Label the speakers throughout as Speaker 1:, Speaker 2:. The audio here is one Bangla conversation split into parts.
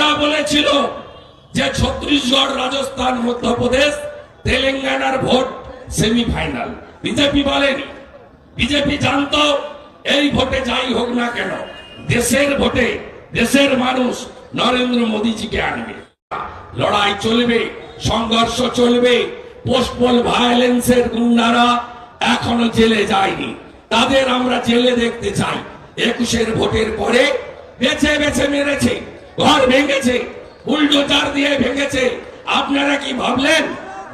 Speaker 1: এরা বলেছিল যে ছত্তিশগড়, রাজস্থান, মধ্যপ্রদেশ, তেলেঙ্গানার ভোট সেমিফাইনাল। বিজেপি বলেনি। বিজেপি জানতো এই ভোটে যাই হোক না কেন দেশের ভোটে দেশের মানুষ নরেন্দ্র মোদীজিকে আনবে। লড়াই চলবে, সংঘর্ষ চলবে। পোস্টপোল ভায়োলেন্সের গুন্ডারা এখনো জেলে যায়নি, তাদের আমরা জেলে দেখতে চাই। 21-এর ভোটের পরে বেছে বেছে মেরেছে, ঘর ভেঙেছে, বুলডোজার দিয়ে ভেঙেছে। আপনারা কি ভাবলেন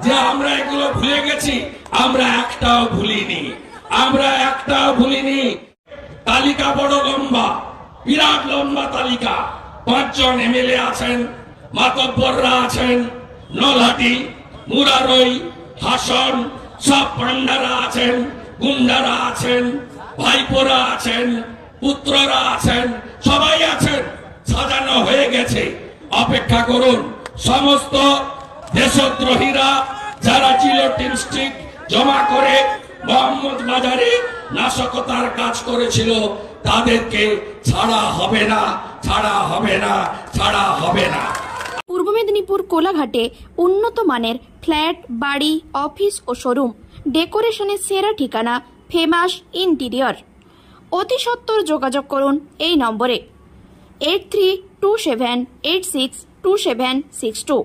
Speaker 1: যে আমরা এগুলো ভুলে গেছি? আমরা একটাও ভুলিনি, আমরা একটাও ভুলিনি। তালিকা বড় লম্বা, বিরাট লম্বা তালিকা। 5 জন এমএলএ আছেন, মাতব্বররা আছেন, নলহাটি, মুরারই, হাসন, সব পান্ডারা আছেন, গুন্ডারা আছেন, ভাইপোরা আছেন, পুত্ররা আছেন, সবাই আছেন। সাজানো হয়ে গেছে। অপেক্ষা করুন। সমস্ত দেশদ্রোহীরা যারা জিলোটিন স্টিক জমা করে মোহাম্মদ বাজারে নাশকতার কাজ করেছিল তাদেরকে ছাড়া হবে না, ছাড়া হবে না, ছাড়া হবে না।
Speaker 2: পূর্ব মেদিনীপুর কোলাঘাটে উন্নত মানের ফ্ল্যাট, বাড়ি, অফিস ও শোরুম, ডেকোরেশনের সেরা ঠিকানা, ফেমাস ইন্টেরিয়র। অতি সত্বর যোগাযোগ করুন এই নম্বরে 8327862762।